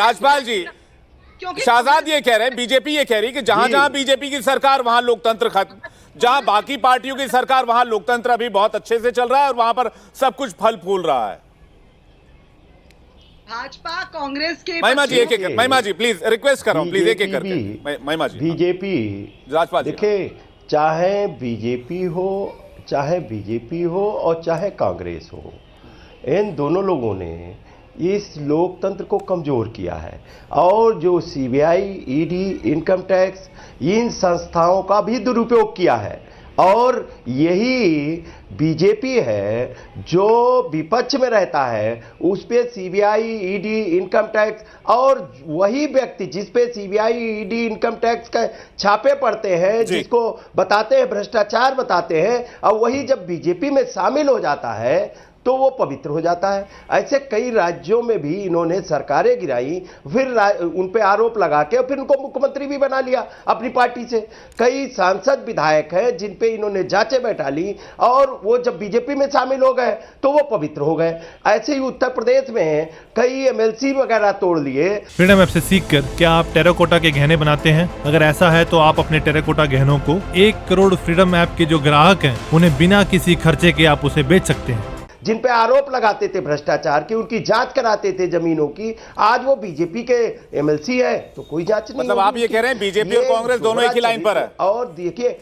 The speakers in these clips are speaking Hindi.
राजपाल जी, क्योंकि शहजाद ये कह रहे हैं, बीजेपी ये कह रही है कि जहां जहां बीजेपी की सरकार वहां लोकतंत्र खत्म, जहां बाकी पार्टियों की सरकार वहां लोकतंत्र अभी बहुत अच्छे से चल रहा है और वहां पर सब कुछ फल फूल रहा है। भाजपा कांग्रेस के महिमा जी एक एक, महिमा जी प्लीज रिक्वेस्ट कर रहा हूं, प्लीज एक एक करके महिमा जी। बीजेपी राजपाल जी, देखिए, चाहे बीजेपी हो और चाहे कांग्रेस हो, इन दोनों लोगों ने इस लोकतंत्र को कमजोर किया है और जो सीबीआई, ईडी, इनकम टैक्स, इन संस्थाओं का भी दुरुपयोग किया है। और यही बीजेपी है जो विपक्ष में रहता है, उस पे सीबीआई, ईडी, इनकम टैक्स, और वही व्यक्ति जिस पे सीबीआई, ईडी, इनकम टैक्स के छापे पड़ते हैं, जिसको बताते हैं भ्रष्टाचार बताते हैं, और वही जब बीजेपी में शामिल हो जाता है तो वो पवित्र हो जाता है। ऐसे कई राज्यों में भी इन्होंने सरकारें गिराई, फिर उन पे आरोप लगा के फिर उनको मुख्यमंत्री भी बना लिया अपनी पार्टी से। कई सांसद विधायक हैं जिन पे इन्होंने जांचें बैठा ली और वो जब बीजेपी में शामिल हो गए तो वो पवित्र हो गए। ऐसे ही उत्तर प्रदेश में कई एमएलसी वगैरह तोड़ लिए। फ्रीडम ऐप से सीखकर क्या आप टेराकोटा के गहने बनाते हैं? अगर ऐसा है तो आप अपने टेराकोटा गहनों को 1 करोड़ फ्रीडम ऐप के जो ग्राहक हैं उन्हें बिना किसी खर्चे के आप उसे बेच सकते हैं। जिन पे आरोप लगाते थे भ्रष्टाचार की, उनकी जांच कराते थे जमीनों की, आज वो बीजेपी के एमएलसी है तो कोई जांच नहीं। मतलब आप ये कह रहे हैं बीजेपी और कांग्रेस दोनों एक ही लाइन पर है? और देखिए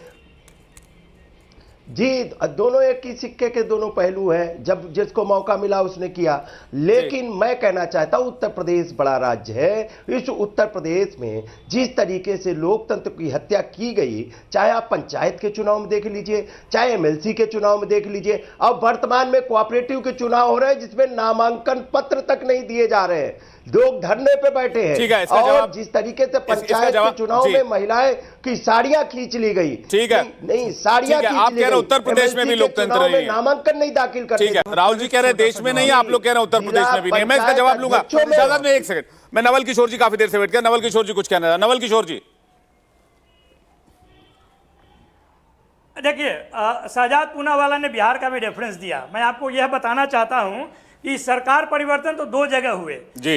जी, दोनों एक ही सिक्के के दोनों पहलू हैं। जब जिसको मौका मिला उसने किया। लेकिन मैं कहना चाहता हूं, उत्तर प्रदेश बड़ा राज्य है। इस उत्तर प्रदेश में जिस तरीके से लोकतंत्र की हत्या की गई, चाहे आप पंचायत के चुनाव में देख लीजिए, चाहे एमएलसी के चुनाव में देख लीजिए, अब वर्तमान में कोऑपरेटिव के चुनाव हो रहे हैं जिसमें नामांकन पत्र तक नहीं दिए जा रहे हैं, लोग धरने पे बैठे हैं। ठीक है, इसका और जवाब, जिस तरीके से पंचायत के चुनाव में महिलाएं की साड़ियां खींच ली गई, ठीक है, नहीं साड़ियां आप कह रहे हैं उत्तर प्रदेश में भी लोकतंत्र नहीं है, नामांकन नहीं दाखिल करते। ठीक है, राहुल जी कह रहे हैं देश में नहीं, आप लोग कह रहे हैं उत्तर प्रदेश में भी नहीं। मैं इसका जवाब लूंगा। शहजाद में एक सेकंड, मैं नवल किशोर जी काफी देर से वेट कर, नवल किशोर जी कुछ कहना है। नवल किशोर जी देखिए, शहजाद पूनावाला ने बिहार का भी रेफरेंस दिया। मैं आपको यह बताना चाहता हूं कि सरकार परिवर्तन तो 2 जगह हुए।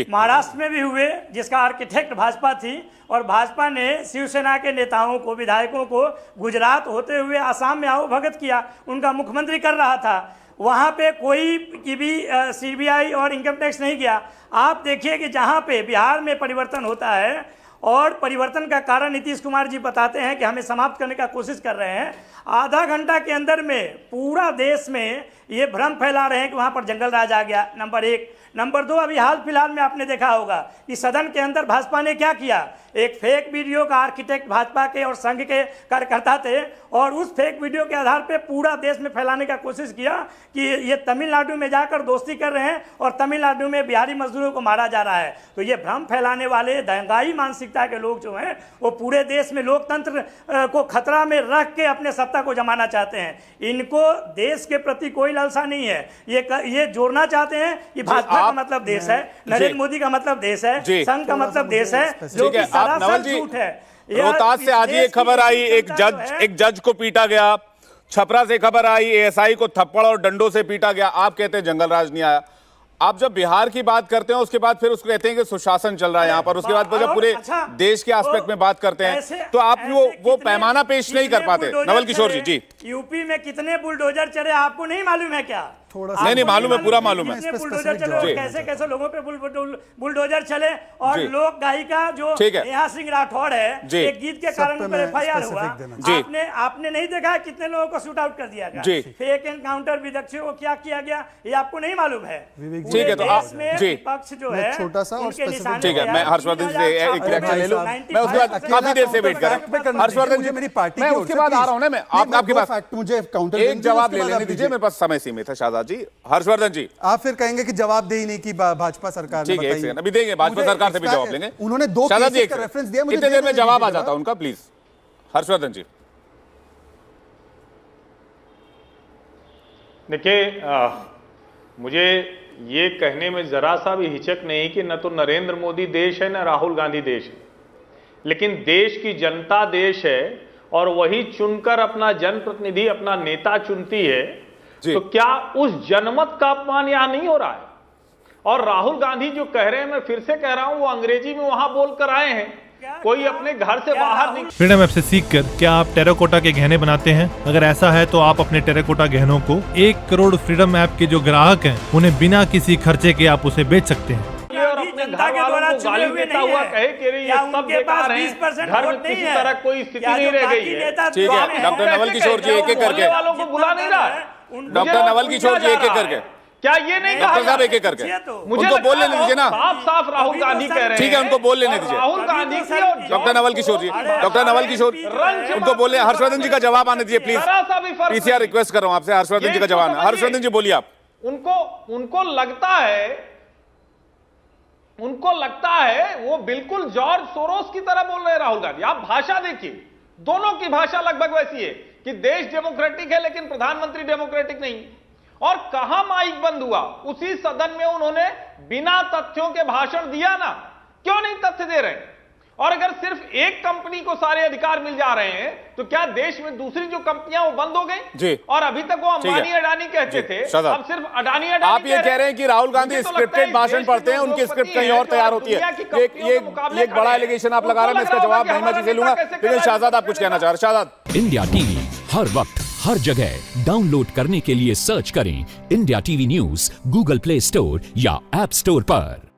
महाराष्ट्र में भी हुए जिसका आर्किटेक्ट भाजपा थी, और भाजपा ने शिवसेना के नेताओं को, विधायकों को गुजरात होते हुए आसाम में आओ भगत किया, उनका मुख्यमंत्री कर रहा था। वहाँ पे कोई की भी सीबीआई और इनकम टैक्स नहीं गया। आप देखिए कि जहाँ पे बिहार में परिवर्तन होता है, और परिवर्तन का कारण नीतीश कुमार जी बताते हैं कि हमें समाप्त करने का कोशिश कर रहे हैं, आधा घंटा के अंदर में पूरा देश में ये भ्रम फैला रहे हैं कि वहाँ पर जंगल राज आ गया। नंबर 1। नंबर 2, अभी हाल फिलहाल में आपने देखा होगा कि सदन के अंदर भाजपा ने क्या किया। एक फेक वीडियो का आर्किटेक्ट भाजपा के और संघ के कार्यकर्ता थे, और उस फेक वीडियो के आधार पे पूरा देश में फैलाने का कोशिश किया कि ये तमिलनाडु में जाकर दोस्ती कर रहे हैं और तमिलनाडु में बिहारी मजदूरों को मारा जा रहा है। तो ये भ्रम फैलाने वाले दंगाई मानसिकता के लोग जो हैं वो पूरे देश में लोकतंत्र को खतरा में रख के अपने सत्ता को जमाना चाहते हैं। इनको देश के प्रति कोई लालसा नहीं है। ये जोड़ना चाहते हैं कि भाजपा का मतलब देश है, नरेंद्र मोदी का मतलब देश है, संघ का मतलब देश है, जो कि सरासर झूठ है। रोहतास से आज ये खबर आई, एक जज को पीटा गया। छपरा से खबर आई, एएसआई को थप्पड़ और डंडों से पीटा गया। आप कहते हैं जंगल राज नहीं आया। आप जब बिहार की बात करते हैं उसके बाद फिर उसको कहते हैं कि सुशासन चल रहा है यहाँ पर, उसके बाद जब पूरे देश के एस्पेक्ट में बात करते हैं तो आप वो पैमाना पेश नहीं कर पाते। नवल किशोर जी यूपी में कितने बुलडोजर चले आपको नहीं मालूम है क्या? नहीं मालूम है, पूरा मालूम है। बुलडोजर चले और कैसे कैसे लोगों पे बुलडोजर चले। और लोक गायिका जो नेहा सिंह राठौड़ है, एक गीत के कारण उन पर एफआईआर हुआ। आपने नहीं देखा कितने लोगों को शूट आउट कर दिया गया। फेक एनकाउंटर विपक्षियों को क्या किया गया ये आपको नहीं मालूम है। ठीक है, तो आप विपक्ष जो है छोटा सा, ठीक है, मैं हर्षवर्धन से एक रिएक्शन ले लूं। मैं उसके बाद काफी देर से वेट कर रहा हूं। हर्षवर्धन जी, मेरी पार्टी मैं उसके बाद आ रहा हूं ना। मैं आपके पास मुझे काउंटर एक जवाब ले लेने दीजिए, मेरे पास समय सीमित है। शहजाद जी, हर्षवर्धन जी, आप फिर कहेंगे कि जवाब दे ही नहीं कि भाजपा सरकार ने। ठीक है, अभी देंगे, भाजपा सरकार से भी जवाब लेंगे। उन्होंने 2 केसेस का रेफरेंस दिया, मुझे इतने देर में जवाब आ जाता उनका, प्लीज। हर्षवर्धन जी देखिए, मुझे ये कहने में जरा सा भी हिचक नहीं कि न तो नरेंद्र मोदी देश है न राहुल गांधी देश है, लेकिन देश की जनता देश है और वही चुनकर अपना जनप्रतिनिधि, अपना नेता चुनती है। तो क्या उस जनमत का अपमान यहां नहीं हो रहा है? और राहुल गांधी जो कह रहे हैं, मैं फिर से कह रहा हूं, वो अंग्रेजी में वहां बोल कर आए हैं, कोई अपने घर से बाहर नहीं। फ्रीडम ऐप से सीखकर क्या आप टेराकोटा के गहने बनाते हैं? अगर ऐसा है तो आप अपने टेराकोटा गहनों को 1 करोड़ फ्रीडम ऐप के जो ग्राहक हैं उन्हें बिना किसी खर्चे के आप उसे बेच सकते हैं। और अपने घर वालों को गाली देता हुआ कहे कि ये सब बेकार है, घर में किसी तरह कोई स्थिति नहीं रह गई है। ठीक है, डॉक्टर नवल किशोर जी एक एक करके, वालों को बुला नहीं रहा है डॉक्टर नवल किशोर जी एक एक करके, क्या ये नहीं डॉक्टर साहब एक एक करके, मुझे उनको बोल लेने दीजिए ना। साफ साफ राहुल गांधी कह रहे हैं, ठीक है, उनको बोल लेने दीजिए। राहुल गांधी की और डॉक्टर नवल किशोर जी, डॉक्टर नवल किशोर, उनको बोले, हर्षवर्धन जी का जवाब आने दीजिए प्लीज। पीसीआर रिक्वेस्ट कर रहा हूं आपसे, हर्षवर्धन जी का जवाब। हर्षवर्धन जी बोलिए आप। उनको लगता है वो बिल्कुल जॉर्ज सोरोस की तरह बोल रहे हैं राहुल गांधी। आप भाषा देखिए, दोनों की भाषा लगभग वैसी है कि देश डेमोक्रेटिक है लेकिन प्रधानमंत्री डेमोक्रेटिक नहीं। और कहां माइक बंद हुआ? उसी सदन में उन्होंने बिना तथ्यों के भाषण दिया ना। क्यों नहीं तथ्य दे रहे? और अगर सिर्फ एक कंपनी को सारे अधिकार मिल जा रहे हैं तो क्या देश में दूसरी जो कंपनियां वो बंद हो गई? और अभी तक वो अंबानी अडानी कहते थे, अब सिर्फ अडानी अडानी। आप ये कह रहे हैं कि राहुल गांधी स्क्रिप्टेड भाषण पढ़ते हैं, उनकी स्क्रिप्ट कहीं और तैयार होती है। ये एक बड़ा एलिगेशन आप लगा रहे हैं, इसका जवाब महिमा जी से लूंगा। लेकिन शाहजाद आप कुछ कहना चाह रहे हैं? शाहजाद। इंडिया टीवी हर वक्त हर जगह डाउनलोड करने के लिए सर्च करें India TV news Google play store या ऐप स्टोर पर।